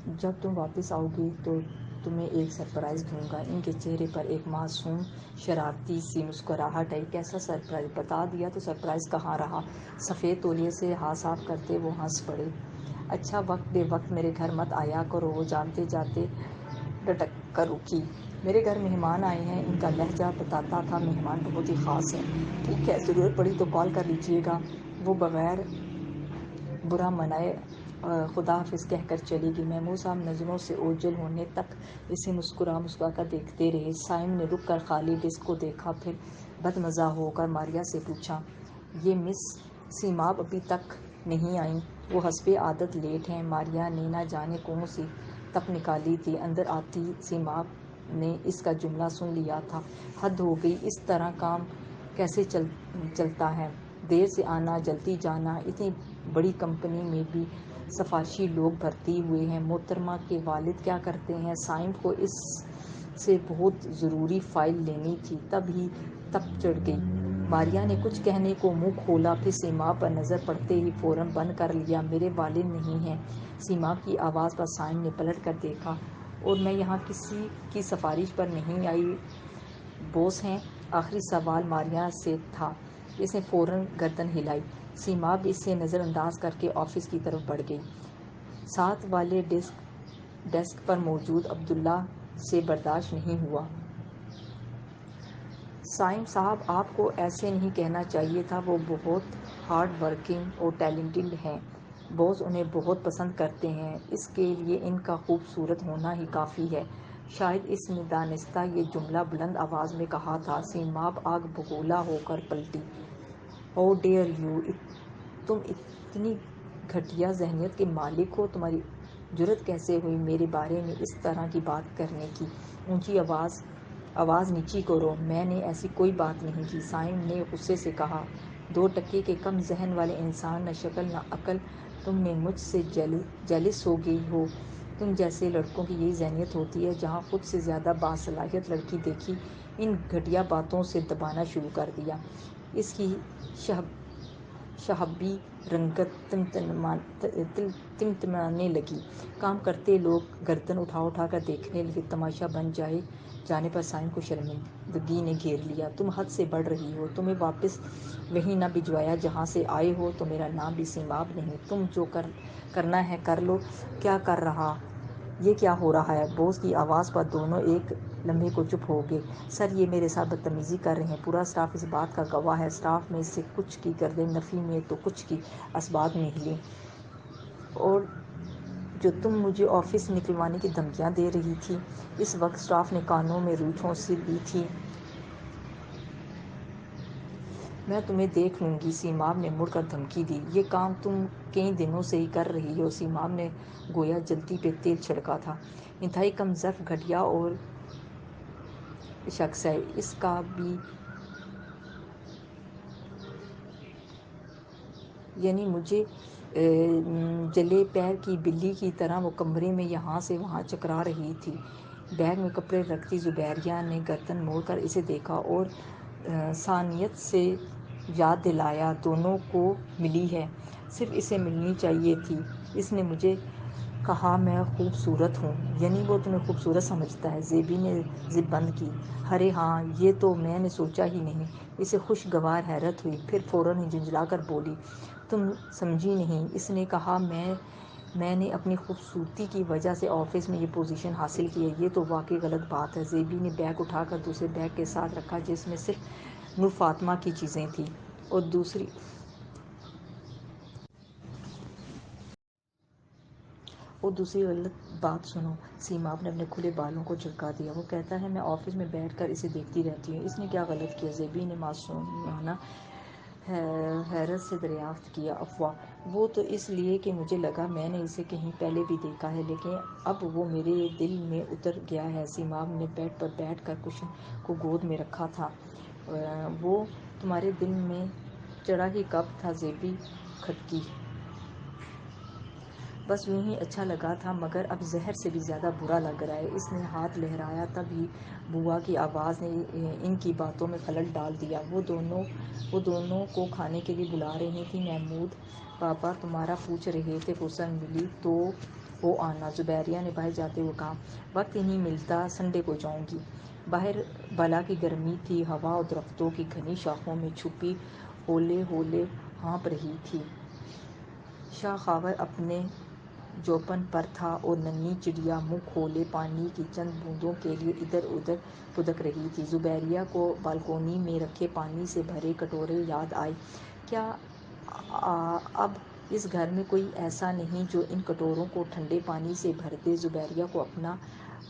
جب تم واپس آؤ گی تو تمہیں ایک سرپرائز دوں گا۔ ان کے چہرے پر ایک معصوم شرارتی سی مسکراہٹ آئی۔ کیسا سرپرائز؟ بتا دیا تو سرپرائز کہاں رہا؟ سفید تولیے سے ہاتھ صاف کرتے وہ ہنس پڑے۔ اچھا وقت بے وقت میرے گھر مت آیا کرو۔ وہ جاتے جاتے ڈٹک کر رکی۔ میرے گھر مہمان آئے ہیں، ان کا لہجہ بتاتا تھا مہمان بہت ہی خاص ہیں۔ ٹھیک ہے، ضرورت پڑی تو کال کر لیجیے گا۔ وہ بغیر برا منائے خدا حافظ کہہ کر چلی گئی۔ محمود صاحب نظروں سے اوجھل ہونے تک اسے مسکرا کر دیکھتے رہے۔ سائم نے رک کر خالی ڈیسک کو دیکھا، پھر بدمزہ ہو کر ماریا سے پوچھا، یہ مس سیماب ابھی تک نہیں آئیں؟ وہ حسب عادت لیٹ ہیں۔ ماریا نے نہ جانے کون سی تپ نکالی تھی، اندر آتی سیماب نے اس کا جملہ سن لیا تھا۔ حد ہو گئی، اس طرح کام کیسے چلتا ہے؟ دیر سے آنا، جلدی جانا۔ اتنی بڑی کمپنی میں بھی سفارشی لوگ بھرتی ہوئے ہیں۔ محترمہ کے والد کیا کرتے ہیں؟ سائم کو اس سے بہت ضروری فائل لینی تھی، تب ہی تپ چڑھ گئی۔ ماریا نے کچھ کہنے کو منہ کھولا، پھر سیماب پر نظر پڑتے ہی فوراً بند کر لیا۔ میرے والد نہیں ہیں۔ سیماب کی آواز پر سائم نے پلٹ کر دیکھا۔ اور میں یہاں کسی کی سفارش پر نہیں آئی، بوس ہیں؟ آخری سوال ماریا سے تھا۔ اس نے فوراً گردن ہلائی۔ سیماب اس سے نظر انداز کر کے آفس کی طرف بڑھ گئی۔ ساتھ والے ڈیسک پر موجود عبداللہ سے برداشت نہیں ہوا۔ سائم صاحب، آپ کو ایسے نہیں کہنا چاہیے تھا۔ وہ بہت ہارڈ ورکنگ اور ٹیلنٹڈ ہیں۔ بوس انہیں بہت پسند کرتے ہیں۔ اس کے لیے ان کا خوبصورت ہونا ہی کافی ہے۔ شاید اس نے دانستہ یہ جملہ بلند آواز میں کہا تھا۔ سیماب آگ بگولا ہو کر پلٹی۔ How dare you! تم اتنی گھٹیا ذہنیت کے مالک ہو! تمہاری جرأت کیسے ہوئی میرے بارے میں اس طرح کی بات کرنے کی؟ اونچی آواز نیچی کرو! میں نے ایسی کوئی بات نہیں کی، سائم نے غصے سے کہا۔ 2% کے کم ذہن والے انسان، نہ شکل نہ عقل! تم نے مجھ سے جیلس ہو گئی ہو۔ تم جیسے لڑکوں کی یہی ذہنیت ہوتی ہے۔ جہاں خود سے زیادہ باصلاحیت لڑکی دیکھی، ان گھٹیا باتوں سے دبانا شروع کر دیا۔ اس کی شہابی رنگت تمتمانے لگی۔ کام کرتے لوگ گردن اٹھا کر دیکھنے لگے۔ تماشا بن جانے پر سائم کو شرمندگی نے گھیر لیا۔ تم حد سے بڑھ رہی ہو۔ تمہیں واپس وہیں نہ بھجوایا جہاں سے آئے ہو تو میرا نام بھی سیماب نہیں۔ تم جو کرنا ہے کر لو۔ یہ کیا ہو رہا ہے؟ بوس کی آواز پر دونوں ایک لمحے کو چپ ہو گئے۔ سر، یہ میرے ساتھ بدتمیزی کر رہے ہیں۔ پورا اسٹاف اس بات کا گواہ ہے۔ اسٹاف میں سے کچھ کی گردن نفی میں تو کچھ کی اسباق میں ہلی۔ اور جو تم مجھے آفس سے نکلوانے کی دھمکیاں دے رہی تھی، اس وقت اسٹاف نے کانوں میں روئی ٹھونس لی تھی۔ میں تمہیں دیکھ لوں گی، سیماب نے مڑ کر دھمکی دی۔ یہ کام تم کئی دنوں سے ہی کر رہی ہو۔ سیماب نے گویا جلتی پہ تیل چھڑکا تھا۔ انتہائی کم ظرف، گھٹیا اور شخص ہے۔ اس کا بھی یعنی مجھے جلے پیر کی بلی کی طرح وہ کمرے میں یہاں سے وہاں چکرا رہی تھی۔ بیگ میں کپڑے رکھتی زبیریہ نے گردن موڑ کر اسے دیکھا اور ثانیت سے یاد دلایا، دونوں کو ملی ہے۔ صرف اسے ملنی چاہیے تھی۔ اس نے مجھے کہا میں خوبصورت ہوں۔ یعنی وہ تمہیں خوبصورت سمجھتا ہے؟ زیبی نے زپ بند کی۔ ارے ہاں، یہ تو میں نے سوچا ہی نہیں۔ اسے خوشگوار حیرت ہوئی، پھر فوراً ہی جھنجھلا کر بولی، تم سمجھی نہیں۔ اس نے کہا میں نے اپنی خوبصورتی کی وجہ سے آفس میں یہ پوزیشن حاصل کی ہے۔ یہ تو واقعی غلط بات ہے۔ زیبی نے بیگ اٹھا کر دوسرے بیگ کے ساتھ رکھا جس میں صرف نور فاطمہ کی چیزیں تھیں۔ اور دوسری غلط بات سنو۔ سیماب نے اپنے کھلے بالوں کو جھٹکا دیا۔ وہ کہتا ہے میں آفس میں بیٹھ کر اسے دیکھتی رہتی ہوں۔ اس نے کیا غلط کیا؟ زیبی نے معصومانہ حیرت سے دریافت کیا۔ افواہ! وہ تو اس لیے کہ مجھے لگا میں نے اسے کہیں پہلے بھی دیکھا ہے، لیکن اب وہ میرے دل میں اتر گیا ہے۔ سیماب نے بیڈ پر بیٹھ کر کشن کو گود میں رکھا تھا۔ وہ تمہارے دل میں چڑھا ہی کب تھا؟ زیبی کھٹکی۔ بس یوں ہی اچھا لگا تھا، مگر اب زہر سے بھی زیادہ برا لگ رہا ہے۔ اس نے ہاتھ لہرایا، تب ہی بوا کی آواز نے ان کی باتوں میں خلل ڈال دیا۔ وہ دونوں کو کھانے کے لیے بلا رہی تھیں۔ محمود پاپا تمہارا پوچھ رہے تھے۔ فرصت ملی تو ہو آنا۔ زبیریہ نے باہر جاتے ہوئے کہا، وقت ہی نہیں ملتا، سنڈے کو جاؤں گی۔ باہر بلا کی گرمی تھی، ہوا اور درختوں کی گھنی شاخوں میں چھپی ہولے ہولے ہانپ رہی تھی۔ شاخاور اپنے جوپن پر تھا اور ننھی چڑیا منہ کھولے پانی کی چند بوندوں کے لیے ادھر ادھر پھدک رہی تھی۔ زبیریہ کو بالکونی میں رکھے پانی سے بھرے کٹورے یاد آئے۔ کیا اب اس گھر میں کوئی ایسا نہیں جو ان کٹوروں کو ٹھنڈے پانی سے بھر دے؟ زبیریہ کو اپنا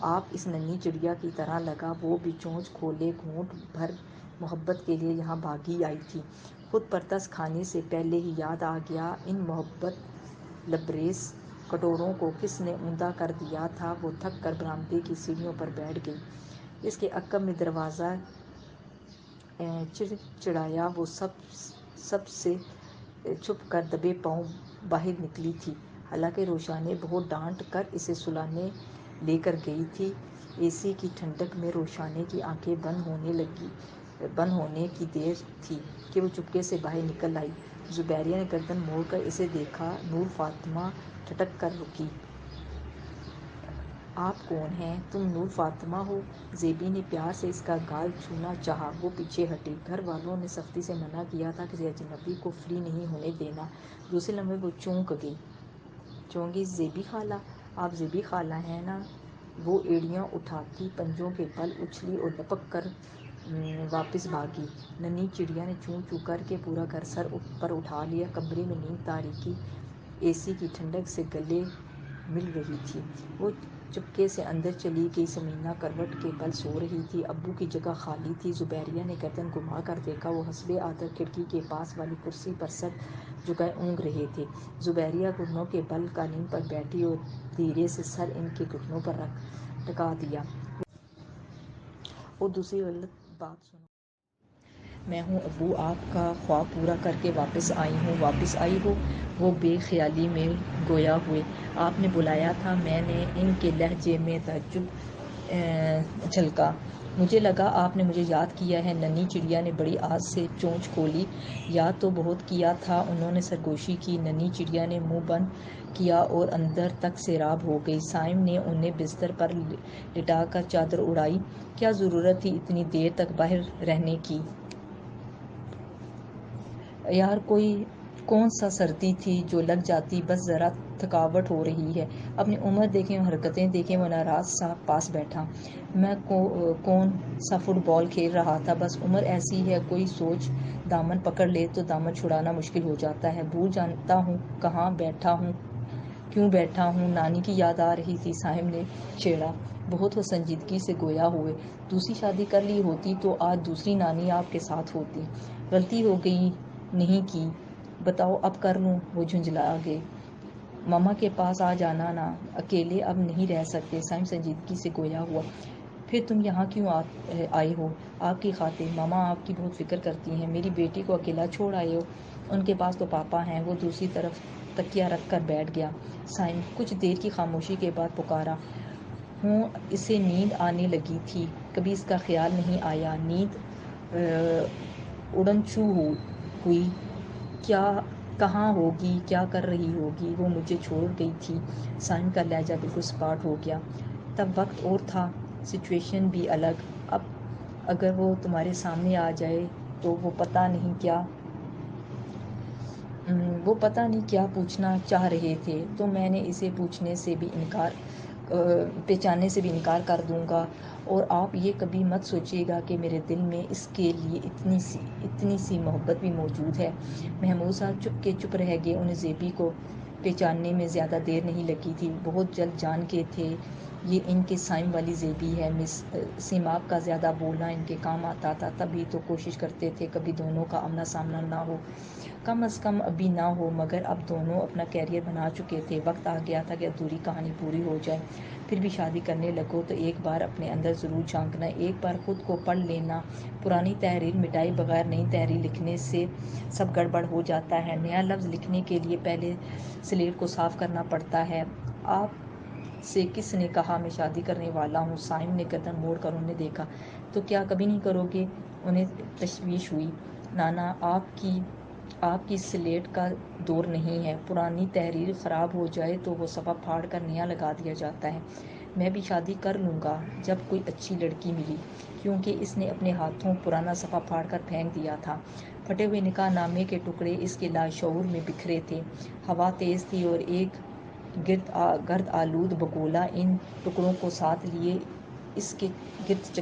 آپ اس ننھی چڑیا کی طرح لگا، وہ بھی چونچ کھولے گھونٹ بھر محبت کے لیے یہاں بھاگی آئی تھی۔ خود پرتس کھانے سے پہلے ہی یاد آ گیا ان محبت لبریز کٹوروں کو کس نے اوندا کر دیا تھا۔ وہ تھک کر برآمدے کی سیڑھیوں پر بیٹھ گئی۔ اس کے عقب میں دروازہ چڑچڑایا، وہ سب سے چھپ کر دبے پاؤں باہر نکلی تھی، حالانکہ روشنی بہت ڈانٹ کر اسے سلانے لے کر گئی تھی۔ اے سی کی ٹھنڈک میں روشنی کی آنکھیں بند ہونے کی دیر تھی کہ وہ چپکے سے باہر نکل آئی۔ زبیریہ نے گردن موڑ کر اسے دیکھا۔ نور فاطمہ ٹھٹک کر رکی۔ آپ کون ہیں؟ تم نور فاطمہ ہو؟ زیبی نے پیار سے اس کا گال چھونا چاہا، وہ پیچھے ہٹی۔ گھر والوں نے سختی سے منع کیا تھا، کسی اجنبی کو فری نہیں ہونے دینا۔ دوسرے لمحے وہ چونکی، زیبی خالہ، آپ زیبی خالہ ہیں نا؟ وہ ایڑیاں اٹھاتی پنجوں کے بل اچھلی اور لپک کر واپس بھاگی۔ ننھی چڑیا نے چوں چوں کر کے پورا گھر سر پر اٹھا لیا۔ کمرے میں نیم تاریکی اے سی کی ٹھنڈک سے گلے مل رہی تھی۔ وہ چپکے سے اندر چلی گئی۔ ثمینہ کروٹ کے بل سو رہی تھی، ابو کی جگہ خالی تھی۔ زبیریہ نے گردن گھما کر دیکھا، وہ حسبِ عادت کھڑکی کے پاس والی کرسی پر سر جھکائے اونگھ رہے تھے۔ زبیریہ گھٹنوں کے بل قالین پر بیٹھی اور دھیرے سے سر ان کے گھٹنوں پر ٹکا دیا۔ اور دوسری غلط بات سنو۔ میں ہوں ابو، آپ کا خواب پورا کر کے واپس آئی ہوں۔ واپس آئی ہو؟ وہ بے خیالی میں گویا ہوئے۔ آپ نے بلایا تھا؟ میں نے ان کے لہجے میں تعجب جھلکا۔ مجھے لگا آپ نے مجھے یاد کیا ہے۔ ننھی چڑیا نے بڑی آز سے چونچ کھولی۔ یاد تو بہت کیا تھا، انہوں نے سرگوشی کی۔ ننھی چڑیا نے منہ بند کیا اور اندر تک سیراب ہو گئی۔ صائم نے انہیں بستر پر لٹا کر چادر اڑائی۔ کیا ضرورت تھی اتنی دیر تک باہر رہنے کی؟ یار کون سا سردی تھی جو لگ جاتی، بس ذرا تھکاوٹ ہو رہی ہے۔ اپنی عمر دیکھیں اور حرکتیں دیکھیں۔ وہ ناراض سا پاس بیٹھا۔ میں کون سا فٹ بال کھیل رہا تھا، بس عمر ایسی ہے، کوئی سوچ دامن پکڑ لے تو دامن چھڑانا مشکل ہو جاتا ہے۔ بھول جاتا ہوں کہاں بیٹھا ہوں، کیوں بیٹھا ہوں۔ نانی کی یاد آ رہی تھی، صائم نے چھیڑا۔ بہت وہ سنجیدگی سے گویا ہوئے۔ دوسری شادی کر لی ہوتی تو آج دوسری نانی آپ کے ساتھ ہوتی۔ غلطی ہو گئی، نہیں کی۔ بتاؤ اب کر لوں؟ وہ جھنجھلا گئے۔ ماما کے پاس آ جانا نا، اکیلے اب نہیں رہ سکتے۔ صائم سنجیدگی سے گویا ہوا۔ پھر تم یہاں کیوں آئے ہو؟ آپ کی خاطر۔ ماما آپ کی بہت فکر کرتی ہیں۔ میری بیٹی کو اکیلا چھوڑ آئے ہو؟ ان کے پاس تو پاپا ہیں۔ وہ دوسری طرف تکیہ رکھ کر بیٹھ گیا۔ صائم کچھ دیر کی خاموشی کے بعد پکارا، ہوں اسے نیند آنے لگی تھی، کبھی اس کا خیال نہیں آیا۔ نیند اڑنچھو ہوئی، کہاں ہوگی، کیا کر رہی ہوگی؟ وہ مجھے چھوڑ گئی تھی۔ صائم کا لہجہ بالکل سپاٹ ہو گیا۔ تب وقت اور تھا، سچویشن بھی الگ۔ اب اگر وہ تمہارے سامنے آ جائے تو وہ پتہ نہیں کیا پوچھنا چاہ رہے تھے، تو میں نے اسے پہچاننے سے بھی انکار کر دوں گا، اور آپ یہ کبھی مت سوچیے گا کہ میرے دل میں اس کے لیے اتنی سی محبت بھی موجود ہے۔ محمود صاحب چپ رہ گئے۔ انہیں زیبی کو پہچاننے میں زیادہ دیر نہیں لگی تھی، بہت جلد جان گئے تھے یہ ان کے صائم والی زیبی ہے۔ مس سیماب کا زیادہ بولنا ان کے کام آتا تھا، تبھی تو کوشش کرتے تھے کبھی دونوں کا آمنا سامنا نہ ہو، کم از کم ابھی نہ ہو، مگر اب دونوں اپنا کیریئر بنا چکے تھے۔ وقت آ گیا تھا کہ ادھوری کہانی پوری ہو جائے۔ پھر بھی شادی کرنے لگو تو ایک بار اپنے اندر ضرور جھانکنا، ایک بار خود کو پڑھ لینا۔ پرانی تحریر مٹائے بغیر نئی تحریر لکھنے سے سب گڑبڑ ہو جاتا ہے۔ نیا لفظ لکھنے کے لیے پہلے سلیٹ کو صاف کرنا پڑتا ہے۔ آپ سے کس نے کہا میں شادی کرنے والا ہوں؟ صائم نے گردن موڑ کر انہیں دیکھا۔ تو کیا کبھی نہیں کرو گے؟ انہیں تشویش ہوئی۔ نانا آپ کی آپ کی سلیٹ کا دور نہیں ہے، پرانی تحریر خراب ہو جائے تو وہ صفحہ پھاڑ کر نیا لگا دیا جاتا ہے۔ میں بھی شادی کر لوں گا جب کوئی اچھی لڑکی ملی، کیونکہ اس نے اپنے ہاتھوں پرانا صفحہ پھاڑ کر پھینک دیا تھا۔ پھٹے ہوئے نکاح نامے کے ٹکڑے اس کے لاشعور میں بکھرے تھے۔ ہوا تیز تھی اور ایک گرد آلود بگولا ان ٹکڑوں کو ساتھ لیے اس کے گرد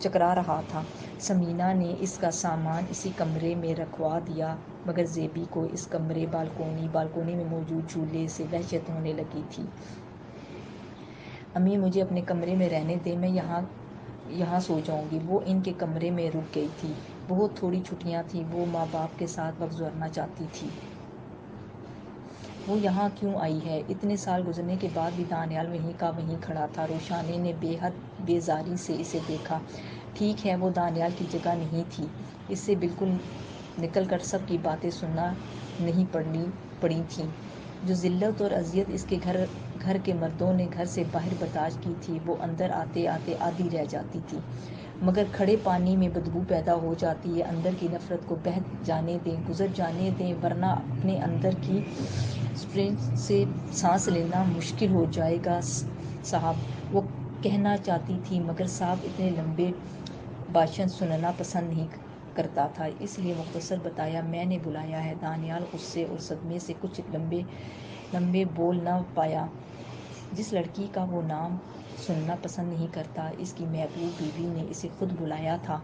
چکرا رہا تھا۔ ثمینہ نے اس کا سامان اسی کمرے میں رکھوا دیا، مگر زیبی کو اس کمرے بالکونی میں موجود جھولے سے وحشت ہونے لگی تھی۔ امی مجھے اپنے کمرے میں رہنے دیں، میں یہاں سو جاؤں گی۔ وہ ان کے کمرے میں رک گئی تھی۔ بہت تھوڑی چھٹیاں تھیں، وہ ماں باپ کے ساتھ وقت گزارنا چاہتی تھی۔ وہ یہاں کیوں آئی ہے؟ اتنے سال گزرنے کے بعد بھی دانیال وہیں کا وہیں کھڑا تھا۔ روشانی نے بے حد بیزاری سے اسے دیکھا۔ ٹھیک ہے، وہ دانیال کی جگہ نہیں تھی۔ اس سے بالکل نکل کر سب کی باتیں سننا نہیں پڑی تھیں۔ جو ذلت اور اذیت اس کے گھر کے مردوں نے گھر سے باہر برداشت کی تھی، وہ اندر آتے آتے آدھی رہ جاتی تھی۔ مگر کھڑے پانی میں بدبو پیدا ہو جاتی ہے۔ اندر کی نفرت کو بہہ جانے دیں، گزر جانے دیں، ورنہ اپنے اندر کی اسٹرینج سے سانس لینا مشکل ہو جائے گا صاحب۔ وہ کہنا چاہتی تھی، مگر صاحب اتنے لمبے بھاشن سننا پسند نہیں کرتا تھا، اس لیے مختصر بتایا، میں نے بلایا ہے۔ دانیال غصے اور صدمے سے کچھ لمبے بول نہ پایا۔ جس لڑکی کا وہ نام سننا پسند نہیں کرتا، اس کی محبوب بیوی نے اسے خود بلایا تھا۔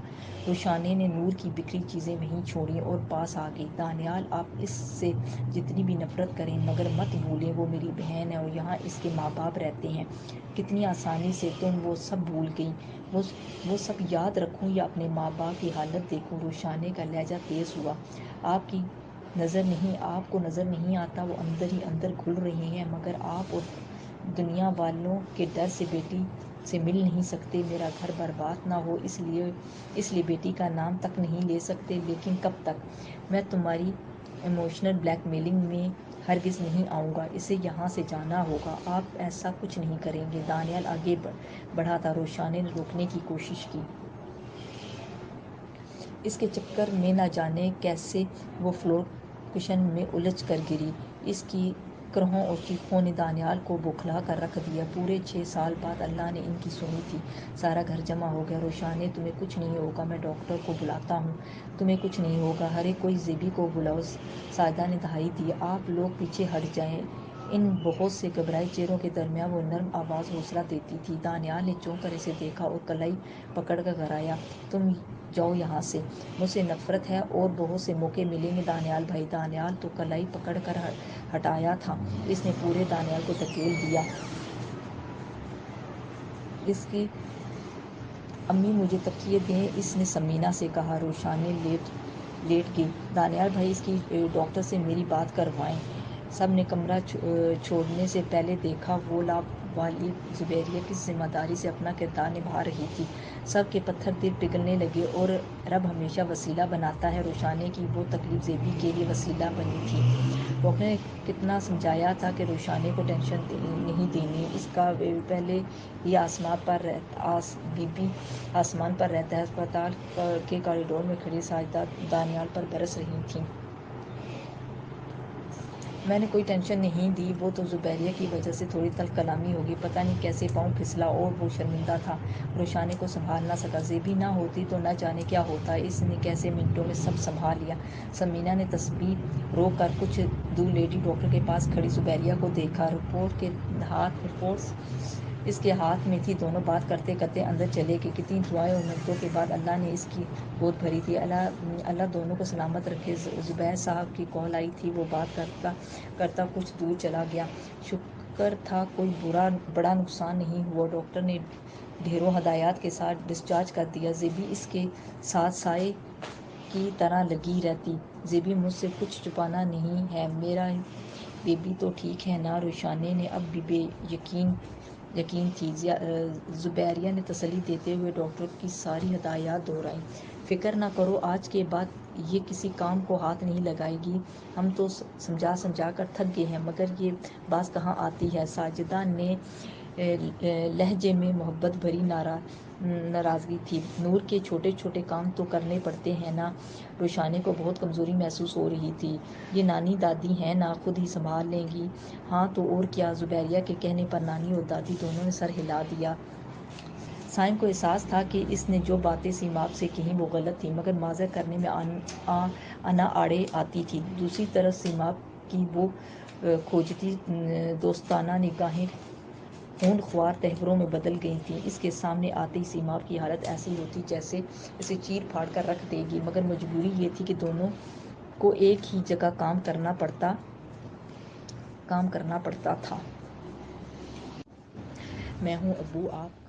روشانی نے نور کی بکھری چیزیں وہیں چھوڑیں اور پاس آ گئی۔ دانیال، آپ اس سے جتنی بھی نفرت کریں، مگر مت بھولیں وہ میری بہن ہے اور یہاں اس کے ماں باپ رہتے ہیں۔ کتنی آسانی سے تم وہ سب بھول گئی۔ وہ سب یاد رکھوں یا اپنے ماں باپ کی حالت دیکھوں؟ روشانی کا لہجہ تیز ہوا۔ آپ کو نظر نہیں آتا وہ اندر ہی اندر گھل رہے ہیں، مگر آپ اور دنیا والوں کے ڈر سے بیٹی سے مل نہیں سکتے۔ میرا گھر برباد نہ ہو اس لیے بیٹی کا نام تک نہیں لے سکتے۔ لیکن کب تک؟ میں تمہاری ایموشنل بلیک میلنگ میں ہرگز نہیں آؤں گا۔ اسے یہاں سے جانا ہوگا۔ آپ ایسا کچھ نہیں کریں گے۔ دانیال آگے بڑھا تھا۔ روشانی نے روکنے کی کوشش کی۔ اس کے چکر میں نہ جانے کیسے وہ فلور کشن میں الجھ کر گری۔ اس کی کرہوں اور چیخوں نے دانیال کو بوکھلا کر رکھ دیا۔ پورے 6 سال بعد اللہ نے ان کی سنی تھی۔ سارا گھر جمع ہو گیا۔ روشانی، تمہیں کچھ نہیں ہوگا، میں ڈاکٹر کو بلاتا ہوں۔ تمہیں کچھ نہیں ہوگا۔ ہرے کوئی زیبی کو بلاؤ۔ ساجدہ نے دہائی دی۔ آپ لوگ پیچھے ہٹ جائیں۔ ان بہت سے گھبرائے چہروں کے درمیان وہ نرم آواز حوصلہ دیتی تھی۔ دانیال نے چونک کر اسے دیکھا اور کلائی پکڑ کر گھرایا، تم جاؤ یہاں سے، مجھ سے نفرت ہے، اور بہت سے موقع ملیں گے دانیال بھائی۔ دانیال تو کلائی پکڑ کر ہٹایا تھا، اس نے پورے دانیال کو دھکیل دیا۔ اس کی امی مجھے تکیے دیں، اس نے ثمینہ سے کہا۔ روشانی لیٹ گئی۔ دانیال بھائی، اس کی ڈاکٹر سے میری بات کروائیں۔ سب نے کمرہ چھوڑنے سے پہلے دیکھا وہ والد زبیریہ کس ذمہ داری سے اپنا کردار نبھا رہی تھی۔ سب کے پتھر دل پگھلنے لگے۔ اور رب ہمیشہ وسیلہ بناتا ہے۔ روشانی کی وہ تکلیف زیبی کے لیے وسیلہ بنی تھی۔ ڈاکٹر نے کتنا سمجھایا تھا کہ روشانی کو ٹینشن نہیں دینی، اس کا پہلے ہی بی بی آسمان پر رہتا ہے۔ ہسپتال کے کاریڈور میں کھڑی ساجدہ دانیال پر برس رہی تھیں۔ میں نے کوئی ٹینشن نہیں دی، وہ تو زبیریہ کی وجہ سے تھوڑی تلخ کلامی ہوگی، پتہ نہیں کیسے پاؤں پھسلا اور وہ شرمندہ تھا۔ روشانی کو سنبھال نہ سکا۔ زیبی نہ ہوتی تو نہ جانے کیا ہوتا۔ اس نے کیسے منٹوں میں سب سنبھال لیا۔ ثمینہ نے تسبیح روک کر کچھ دور لیڈی ڈاکٹر کے پاس کھڑی زبیریہ کو دیکھا۔ رپورٹ اس کے ہاتھ میں تھی۔ دونوں بات کرتے کرتے اندر چلے گئے۔ کتنی دعائیں اور منتوں کے بعد اللہ نے اس کی گود بھری تھی۔ اللہ دونوں کو سلامت رکھے۔ زبیر صاحب کی کال آئی تھی، وہ بات کرتا کرتا کچھ دور چلا گیا۔ شکر تھا کوئی بڑا نقصان نہیں ہوا۔ ڈاکٹر نے ڈھیروں ہدایات کے ساتھ ڈسچارج کر دیا۔ زیبی اس کے ساتھ سائے کی طرح لگی رہتی۔ زیبی، مجھ سے کچھ چھپانا نہیں ہے، میرا بیبی تو ٹھیک ہے نا؟ روشانی نے اب بھی بے یقین تھی۔ زبیریہ نے تسلی دیتے ہوئے ڈاکٹر کی ساری ہدایات دہرائیں۔ فکر نہ کرو، آج کے بعد یہ کسی کام کو ہاتھ نہیں لگائے گی۔ ہم تو سمجھا کر تھک گئے ہیں، مگر یہ باز کہاں آتی ہے۔ ساجدہ نے لہجے میں محبت بھری ناراضگی تھی۔ نور کے چھوٹے چھوٹے کام تو کرنے پڑتے ہیں نا۔ روشانی کو بہت کمزوری محسوس ہو رہی تھی۔ یہ نانی دادی ہیں نا، خود ہی سنبھال لیں گی۔ ہاں تو اور کیا، زبیریہ کے کہنے پر نانی اور دادی دونوں نے سر ہلا دیا۔ سائم کو احساس تھا کہ اس نے جو باتیں سیماب سے کہیں وہ غلط تھیں، مگر معذرت کرنے میں انا آڑے آتی تھی۔ دوسری طرف سیماب کی وہ کھوجتی دوستانہ نگاہیں خون خوار تہوروں میں بدل گئی تھیں۔ اس کے سامنے آتے ہی سیماب کی حالت ایسی ہوتی جیسے اسے چیر پھاڑ کر رکھ دے گی، مگر مجبوری یہ تھی کہ دونوں کو ایک ہی جگہ کام کرنا پڑتا تھا۔ میں ہوں ابو، آپ